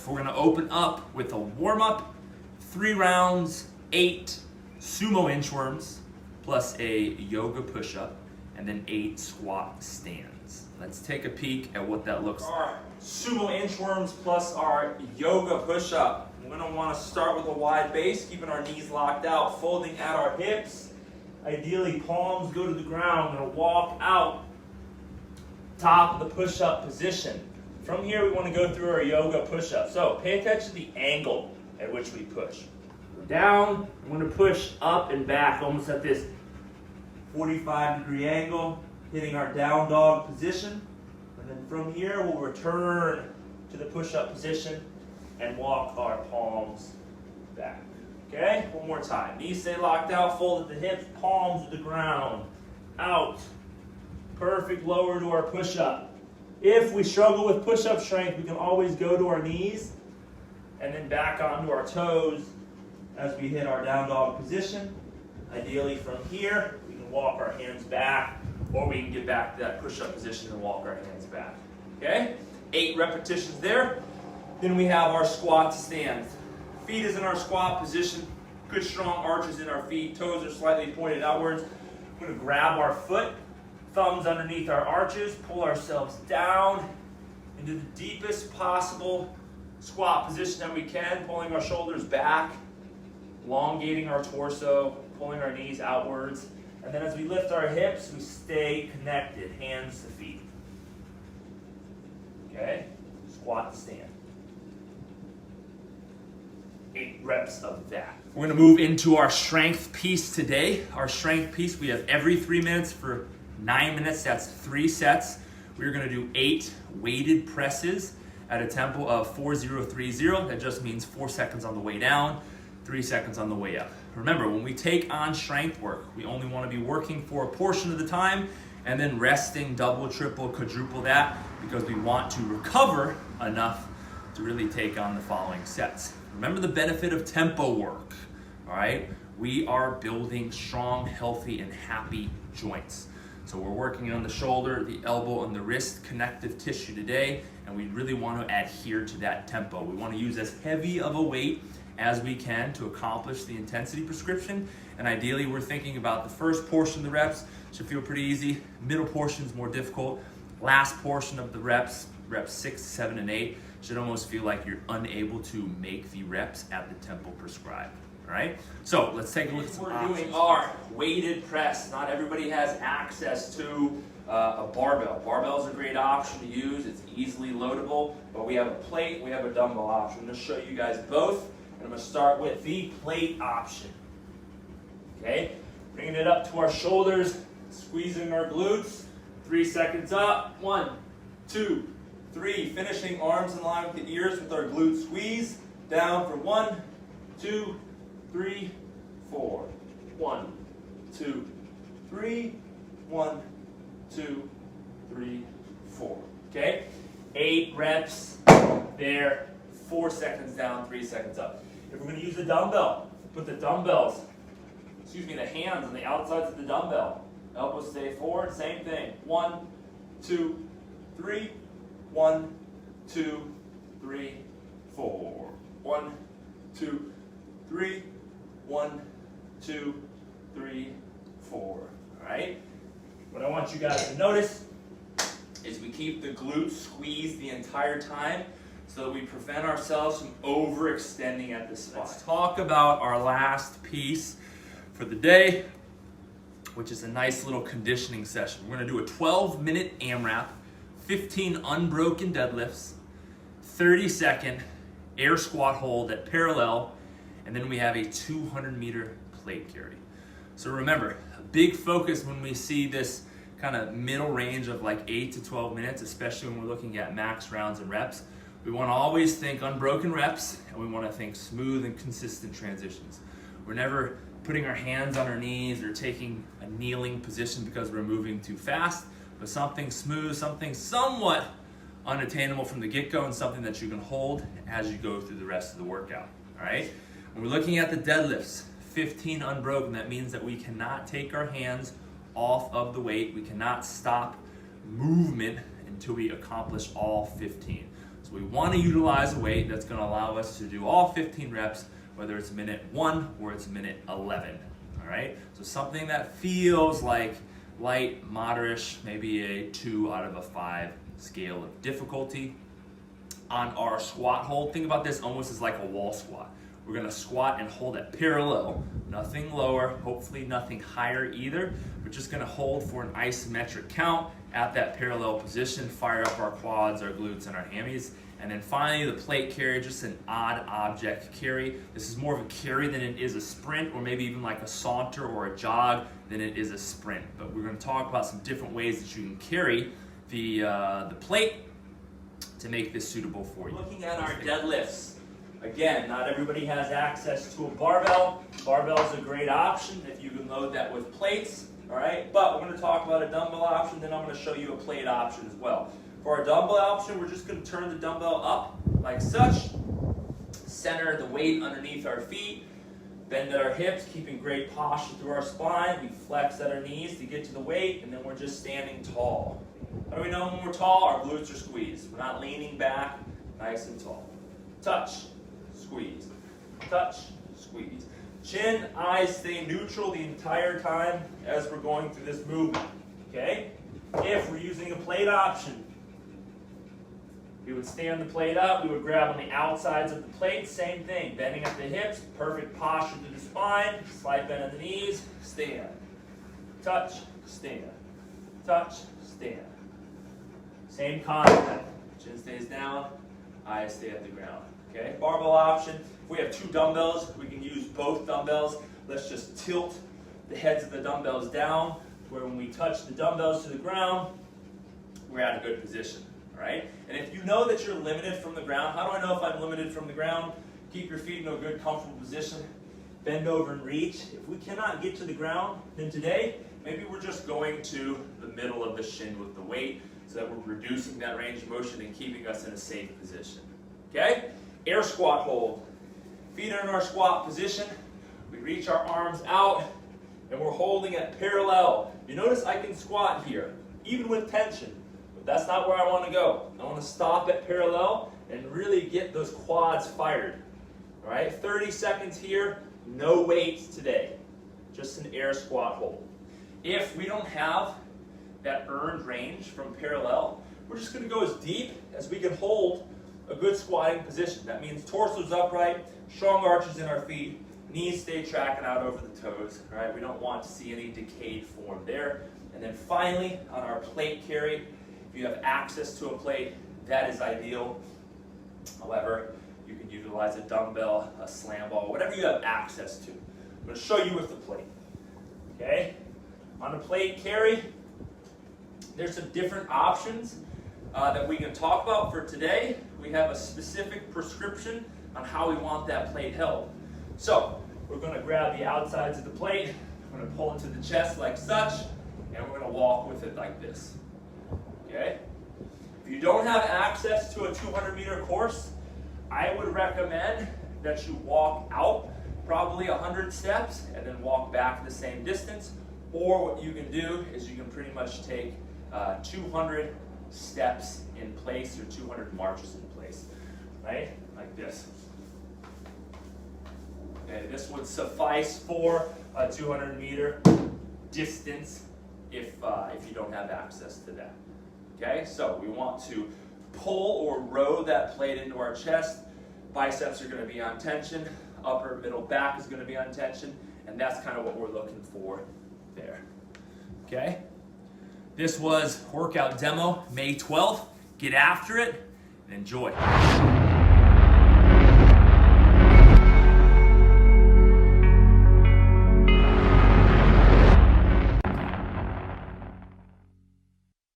we're gonna open up with a warm-up, 3 rounds, 8 sumo inchworms, plus a yoga push-up, and then 8 squat stands. Let's take a peek at what that looks like. Our sumo inchworms plus our yoga push-up. We're gonna wanna start with a wide base, keeping our knees locked out, folding at our hips. Ideally, palms go to the ground. We're gonna walk out, top of the push-up position. From here, we wanna go through our yoga push-up. So pay attention to the angle at which we push. Go down, I'm gonna push up and back, almost at this 45-degree angle, hitting our down dog position. And then from here, we'll return to the push-up position and walk our palms back. Okay, one more time. Knees stay locked out, fold at the hips, palms to the ground, out. Perfect, lower to our push-up. If we struggle with push-up strength, we can always go to our knees and then back onto our toes as we hit our down dog position. Ideally from here, we can walk our hands back, or we can get back to that push-up position and walk our hands back. Okay, 8 repetitions there. Then we have our squat to stand. Feet is in our squat position. Good strong arches in our feet. Toes are slightly pointed outwards. We're gonna grab our foot, thumbs underneath our arches, pull ourselves down into the deepest possible squat position that we can, pulling our shoulders back, elongating our torso, pulling our knees outwards. And then as we lift our hips, we stay connected, hands to feet. Okay, squat to stand. 8 reps of that. We're gonna move into our strength piece today. Our strength piece, we have every 3 minutes for 9 minutes, that's 3 sets. We're gonna do 8 weighted presses at a tempo of 4-0-3-0. That just means 4 seconds on the way down, 3 seconds on the way up. Remember, when we take on strength work, we only wanna be working for a portion of the time and then resting double, triple, quadruple that, because we want to recover enough to really take on the following sets. Remember the benefit of tempo work, all right? We are building strong, healthy, and happy joints. So we're working on the shoulder, the elbow, and the wrist connective tissue today, and we really want to adhere to that tempo. We want to use as heavy of a weight as we can to accomplish the intensity prescription, and ideally we're thinking about the first portion of the reps should feel pretty easy, middle portion is more difficult, last portion of the reps 6, 7, and 8, should almost feel like you're unable to make the reps at the tempo prescribed. All right, so let's take a look at some options. We're doing our weighted press. Not everybody has access to a barbell. Barbell is a great option to use. It's easily loadable, but we have a plate, we have a dumbbell option. I'm going to show you guys both, and I'm going to start with the plate option. Okay, bringing it up to our shoulders, squeezing our glutes. 3 seconds up. 1, 2, 3. Finishing arms in line with the ears with our glute squeeze. Down for 1, 2, 3, 4. 1, 2, 3. 1, 2, 3, 4. Okay? 8 reps there. 4 seconds down, 3 seconds up. If we're going to use a dumbbell, put the dumbbells, the hands on the outsides of the dumbbell. Elbows stay forward, same thing. 1, 2, 3. 1, 2, 3, 4. 1, 2, 3. 1, 2, 3, 4. All right? What I want you guys to notice is we keep the glutes squeezed the entire time so that we prevent ourselves from overextending at this spot. Let's talk about our last piece for the day, which is a nice little conditioning session. We're gonna do a 12-minute AMRAP, 15 unbroken deadlifts, 30-second air squat hold at parallel, and then we have a 200-meter plate carry. So remember, a big focus when we see this kind of middle range of like 8 to 12 minutes, especially when we're looking at max rounds and reps, we want to always think unbroken reps, and we want to think smooth and consistent transitions. We're never putting our hands on our knees or taking a kneeling position because we're moving too fast, but something smooth, something somewhat unattainable from the get-go, and something that you can hold as you go through the rest of the workout, all right? When we're looking at the deadlifts, 15 unbroken, that means that we cannot take our hands off of the weight. We cannot stop movement until we accomplish all 15. So we want to utilize a weight that's going to allow us to do all 15 reps, whether it's minute 1 or it's minute 11. All right? So something that feels like light, moderate, maybe a 2 out of a 5 scale of difficulty. On our squat hold, think about this almost as like a wall squat. We're going to squat and hold it parallel, nothing lower, hopefully nothing higher either. We're just going to hold for an isometric count at that parallel position, fire up our quads, our glutes, and our hammies. And then finally, the plate carry, just an odd object carry. This is more of a carry than it is a sprint, or maybe even like a saunter or a jog than it is a sprint. But we're going to talk about some different ways that you can carry the plate to make this suitable for you. Looking at our deadlifts. Again, not everybody has access to a barbell. Barbell is a great option if you can load that with plates, all right? But we're going to talk about a dumbbell option, then I'm going to show you a plate option as well. For our dumbbell option, we're just going to turn the dumbbell up like such, center the weight underneath our feet, bend at our hips, keeping great posture through our spine. We flex at our knees to get to the weight, and then we're just standing tall. How do we know when we're tall? Our glutes are squeezed. We're not leaning back, nice and tall. Touch, squeeze, touch, squeeze. Chin, eyes stay neutral the entire time as we're going through this movement, okay? If we're using a plate option, we would stand the plate up, we would grab on the outsides of the plate, same thing, bending at the hips, perfect posture to the spine, slight bend at the knees, stand, touch, stand, touch, stand. Same concept, chin stays down, eyes stay at the ground. Okay, barbell option. If we have 2 dumbbells, we can use both dumbbells. Let's just tilt the heads of the dumbbells down, where when we touch the dumbbells to the ground, we're at a good position, all right? And if you know that you're limited from the ground, how do I know if I'm limited from the ground? Keep your feet in a good, comfortable position. Bend over and reach. If we cannot get to the ground, then today, maybe we're just going to the middle of the shin with the weight so that we're reducing that range of motion and keeping us in a safe position, okay? Air squat hold. Feet are in our squat position. We reach our arms out and we're holding it parallel. You notice I can squat here, even with tension, but that's not where I want to go. I want to stop at parallel and really get those quads fired. All right, 30 seconds here, no weights today, just an air squat hold. If we don't have that earned range from parallel, we're just going to go as deep as we can hold a good squatting position. That means torso's upright, strong arches in our feet, knees stay tracking out over the toes. All right, we don't want to see any decayed form there. And then finally, on our plate carry, if you have access to a plate, that is ideal. However, you can utilize a dumbbell, a slam ball, whatever you have access to. I'm going to show you with the plate. Okay, on the plate carry, there's some different options that we can talk about. For today, we have a specific prescription on how we want that plate held. So we're going to grab the outsides of the plate, we're going to pull it to the chest like such, and we're going to walk with it like this. Okay? If you don't have access to a 200-meter course, I would recommend that you walk out probably 100 steps and then walk back the same distance. Or what you can do is you can pretty much take 200 steps in place or 200 marches in place, right? Like this. Okay, this would suffice for a 200-meter distance if you don't have access to that. Okay, so we want to pull or row that plate into our chest. Biceps are going to be on tension. Upper, middle, back is going to be on tension. And that's kind of what we're looking for there. Okay? This was workout demo May 12th. Get after it and enjoy.